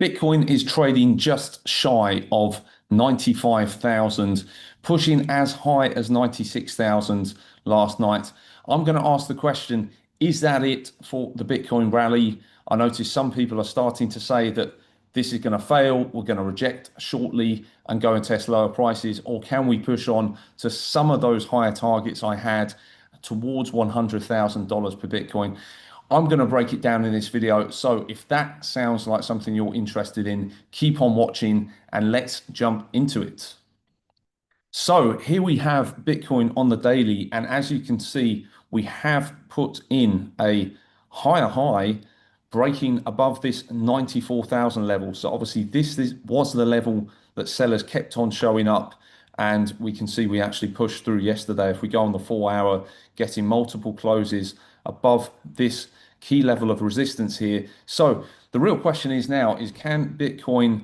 Bitcoin is trading just shy of 95,000, pushing as high as 96,000 last night. I'm going to ask the question, is that it for the Bitcoin rally? I notice some people are starting to say that this is going to fail, we're going to reject shortly and go and test lower prices, or can we push on to some of those higher targets I had towards $100,000 per Bitcoin? I'm going to break it down in this video. So if that sounds like something you're interested in, keep on watching and let's jump into it. So here we have Bitcoin on the daily. And as you can see, we have put in a higher high breaking above this 94,000 level. So obviously this was the level that sellers kept on showing up. And we can see we actually pushed through yesterday. If we go on the 4 hour, getting multiple closes above this key level of resistance here. So the real question is now is can Bitcoin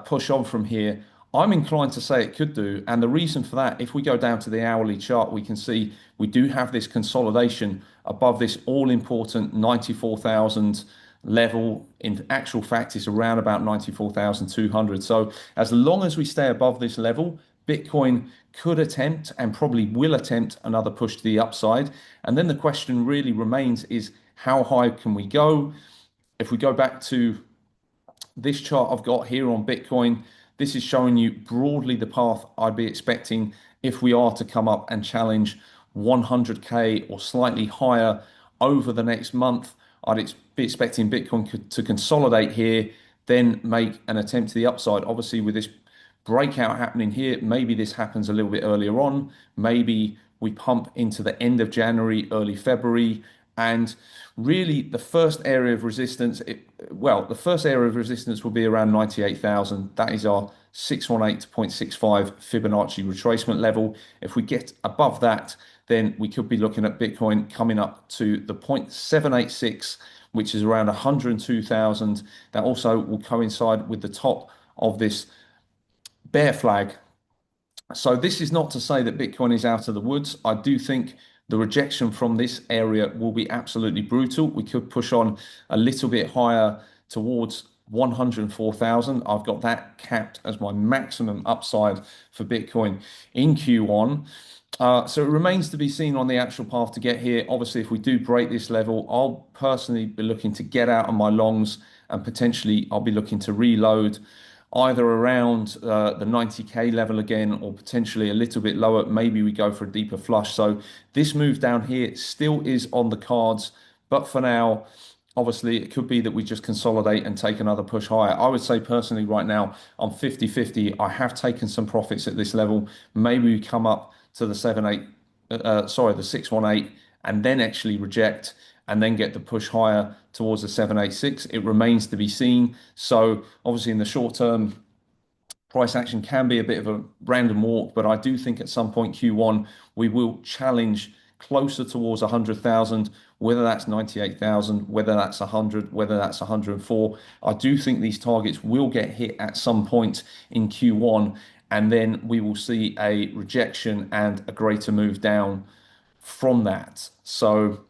push on from here? I'm inclined to say it could do. And the reason for that, if we go down to the hourly chart, we can see we do have this consolidation above this all important 94,000 level. In actual fact, it's around about 94,200. So as long as we stay above this level, Bitcoin could attempt and probably will attempt another push to the upside. And then the question really remains is how high can we go? If we go back to this chart I've got here on Bitcoin, this is showing you broadly the path I'd be expecting if we are to come up and challenge 100K or slightly higher over the next month. I'd be expecting Bitcoin to consolidate here, then make an attempt to the upside. Obviously, with this breakout happening here, maybe this happens a little bit earlier on. Maybe we pump into the end of January, early February. And really the first area of resistance, the first area of resistance will be around 98,000. That is our 618.65 Fibonacci retracement level. If we get above that, then we could be looking at Bitcoin coming up to the 0.786, which is around 102,000. That also will coincide with the top of this bear flag. So this is not to say that Bitcoin is out of the woods. I do think the rejection from this area will be absolutely brutal. We could push on a little bit higher towards 104,000. I've got that capped as my maximum upside for Bitcoin in Q1. So it remains to be seen on the actual path to get here. Obviously, if we do break this level, I'll personally be looking to get out of my longs and potentially I'll be looking to reload either around the 90K level again, or potentially a little bit lower. Maybe we go for a deeper flush. So this move down here still is on the cards, but for now, obviously it could be that we just consolidate and take another push higher. I would say personally right now, I'm 50-50. I have taken some profits at this level. Maybe we come up to the 618 and then actually reject and then get the push higher towards the 786. It remains to be seen. So obviously in the short term, price action can be a bit of a random walk, but I do think at some point Q1, we will challenge closer towards 100,000, whether that's 98,000, whether that's 100, whether that's 104. I do think these targets will get hit at some point in Q1, and then we will see a rejection and a greater move down from that. So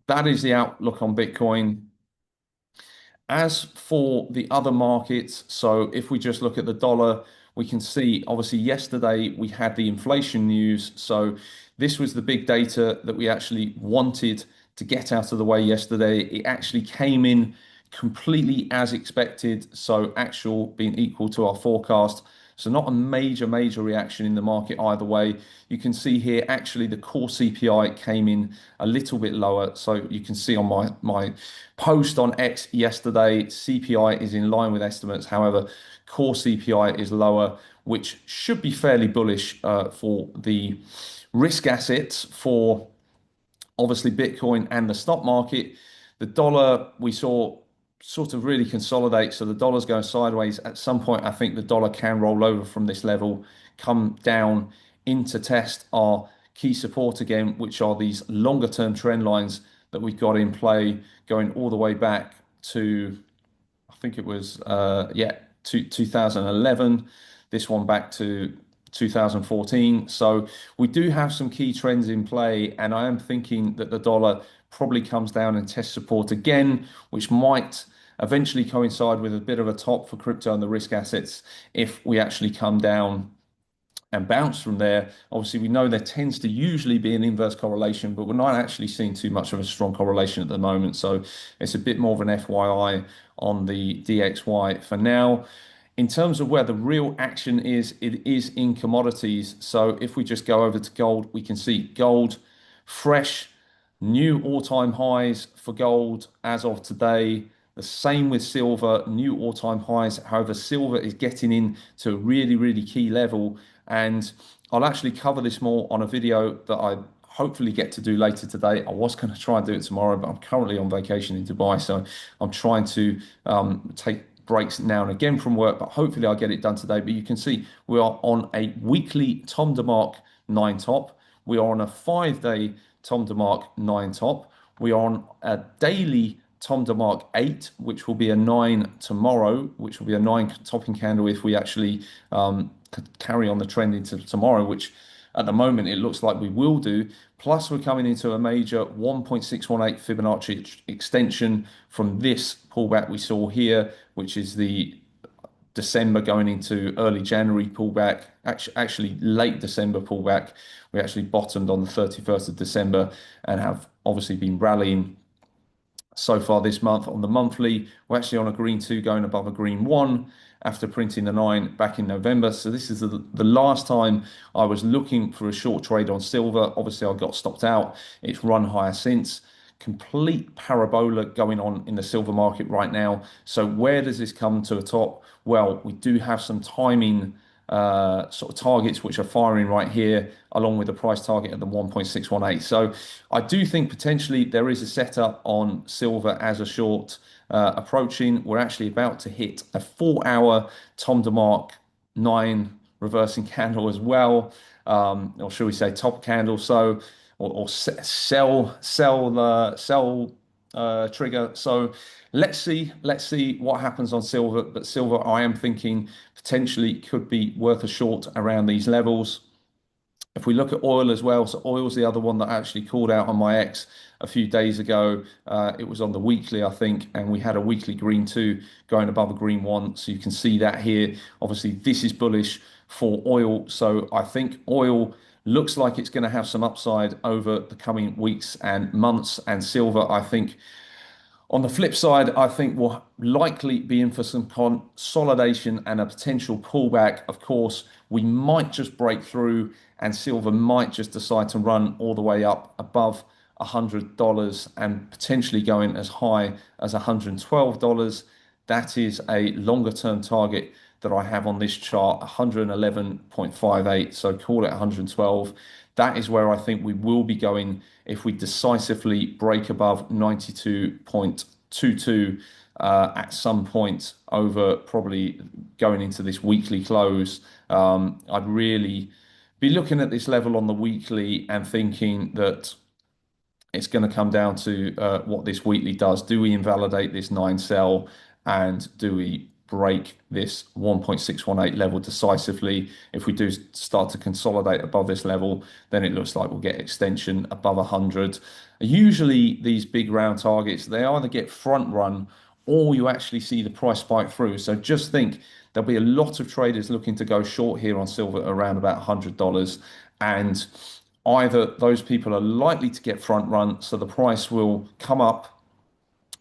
that is the outlook on Bitcoin. As for the other markets, so if we just look at the dollar, we can see obviously yesterday we had the inflation news. So this was the big data that we actually wanted to get out of the way yesterday. It actually came in completely as expected. So actual being equal to our forecast. So not a major reaction in the market either way. You can see here, actually the core CPI came in a little bit lower. So you can see on my post on X yesterday, CPI is in line with estimates. However, core CPI is lower, which should be fairly bullish for the risk assets for obviously Bitcoin and the stock market. The dollar we saw sort of really consolidate. So the dollar's going sideways. At some point, I think the dollar can roll over from this level, come down into test our key support again, which are these longer term trend lines that we've got in play going all the way back to, I think it was, to 2011. This one back to 2014. So we do have some key trends in play, and I am thinking that the dollar probably comes down and tests support again, which might eventually coincide with a bit of a top for crypto and the risk assets if we actually come down and bounce from there. Obviously, we know there tends to usually be an inverse correlation, but we're not actually seeing too much of a strong correlation at the moment. So it's a bit more of an FYI on the DXY for now. In terms of where the real action is, it is in commodities. So if we just go over to gold, we can see gold fresh, new all-time highs for gold as of today. The same with silver, new all-time highs. However, silver is getting in to a really, really key level. And I'll actually cover this more on a video that I hopefully get to do later today. I was going to try and do it tomorrow, but I'm currently on vacation in Dubai. So I'm trying to take breaks now and again from work, but hopefully I'll get it done today. But you can see we are on a weekly Tom DeMark 9 top. We are on a 5-day Tom DeMark 9 top. We are on a daily Tom DeMark 8, which will be a 9 tomorrow, which will be a 9 topping candle if we actually carry on the trend into tomorrow, which at the moment it looks like we will do. Plus, we're coming into a major 1.618 Fibonacci extension from this pullback we saw here, which is the December going into early January pullback, actually late December pullback. We actually bottomed on the 31st of December and have obviously been rallying so far this month. On the monthly, we're actually on a green 2 going above a green 1 after printing the 9 back in November. So this is the last time I was looking for a short trade on silver. Obviously, I got stopped out. It's run higher since. Complete parabola going on in the silver market right now. So where does this come to a top? Well, we do have some timing sort of targets which are firing right here, along with the price target at the 1.618. So I do think potentially there is a setup on silver as a short approaching. We're actually about to hit a 4-hour Tom DeMark 9 reversing candle as well, or should we say top candle? So or sell trigger. So let's see what happens on silver. But silver, I am thinking potentially could be worth a short around these levels. If we look at oil as well, so oil's the other one that I actually called out on my X a few days ago. It was on the weekly, I think, and we had a weekly green 2 going above a green 1. So you can see that here. Obviously, this is bullish for oil. So I think oil looks like it's going to have some upside over the coming weeks and months. And silver, I think, on the flip side, I think we'll likely be in for some consolidation and a potential pullback. Of course, we might just break through and silver might just decide to run all the way up above $100 and potentially going as high as $112. That is a longer term target that I have on this chart, 111.58. So call it 112. That is where I think we will be going if we decisively break above 92.22 at some point over probably going into this weekly close. I'd really be looking at this level on the weekly and thinking that it's going to come down to what this weekly does. Do we invalidate this 9 sell and do we break this 1.618 level decisively? If we do start to consolidate above this level, then it looks like we'll get extension above 100. Usually these big round targets, they either get front run or you actually see the price spike through. So just think there'll be a lot of traders looking to go short here on silver around about $100, and either those people are likely to get front run, so the price will come up,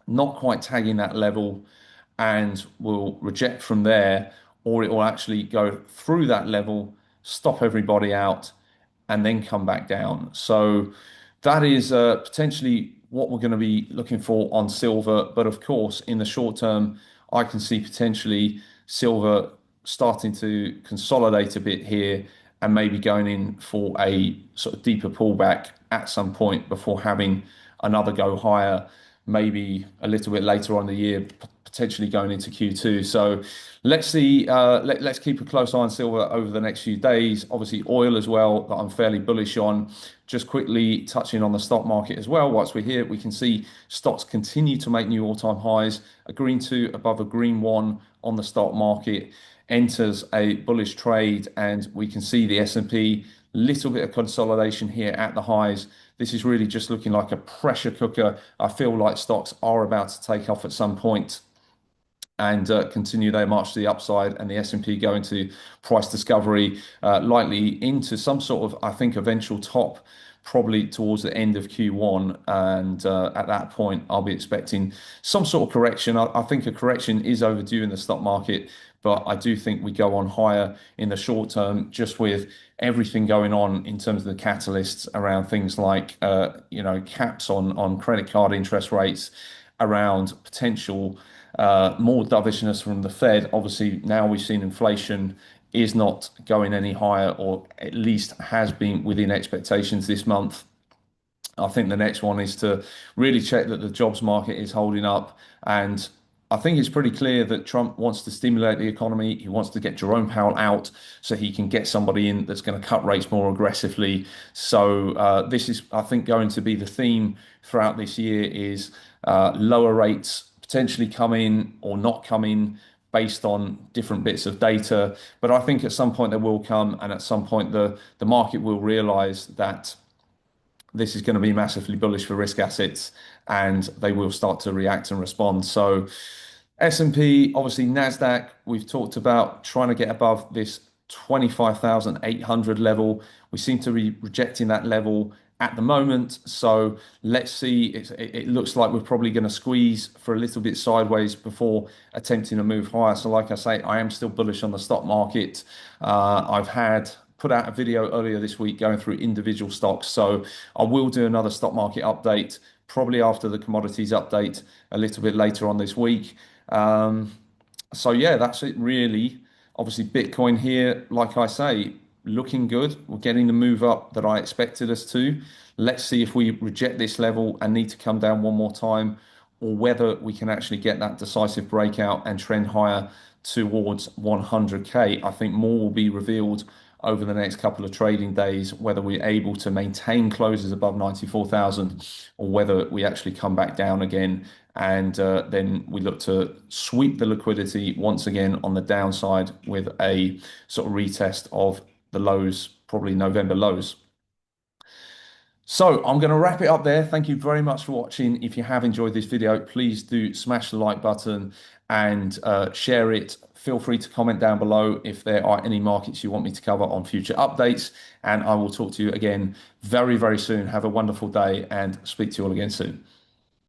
not quite tagging that level, and will reject from there, or it will actually go through that level, stop everybody out, and then come back down. So that is potentially what we're going to be looking for on silver. But of course, in the short term, I can see potentially silver starting to consolidate a bit here and maybe going in for a sort of deeper pullback at some point before having another go higher, maybe a little bit later on in the year, potentially going into Q2. So let's see. Let's keep a close eye on silver over the next few days. Obviously, oil as well, that I'm fairly bullish on. Just quickly touching on the stock market as well. Whilst we're here, we can see stocks continue to make new all-time highs. A green 2 above a green 1 on the stock market enters a bullish trade, and we can see the S&P, little bit of consolidation here at the highs. This is really just looking like a pressure cooker. I feel like stocks are about to take off at some point. and continue their march to the upside, and the S&P go into price discovery, likely into some sort of, I think, eventual top, probably towards the end of Q1. And at that point, I'll be expecting some sort of correction. I think a correction is overdue in the stock market, but I do think we go on higher in the short term, just with everything going on in terms of the catalysts around things like, caps on credit card interest rates, around potential more dovishness from the Fed. Obviously, now we've seen inflation is not going any higher, or at least has been within expectations this month. I think the next one is to really check that the jobs market is holding up. And I think it's pretty clear that Trump wants to stimulate the economy. He wants to get Jerome Powell out so he can get somebody in that's going to cut rates more aggressively. So this is, I think, going to be the theme throughout this year, is lower rates potentially come in or not come in based on different bits of data. But I think at some point they will come, and at some point the market will realize that this is going to be massively bullish for risk assets, and they will start to react and respond. So S&P, obviously NASDAQ, we've talked about trying to get above this 25,800 level. We seem to be rejecting that level at the moment. So let's see. It looks like we're probably going to squeeze for a little bit sideways before attempting to move higher. So like I say, I am still bullish on the stock market. I've put out a video earlier this week going through individual stocks. So I will do another stock market update probably after the commodities update a little bit later on this week. So yeah, that's it really. Obviously, Bitcoin here, like I say, looking good. We're getting the move up that I expected us to. Let's see if we reject this level and need to come down one more time, or whether we can actually get that decisive breakout and trend higher towards 100K. I think more will be revealed over the next couple of trading days, whether we're able to maintain closes above 94,000, or whether we actually come back down again. And then we look to sweep the liquidity once again on the downside with a sort of retest of the lows, probably November lows. So I'm going to wrap it up there. Thank you very much for watching. If you have enjoyed this video, please do smash the like button and share it. Feel free to comment down below if there are any markets you want me to cover on future updates. And I will talk to you again very, very soon. Have a wonderful day, and speak to you all again soon.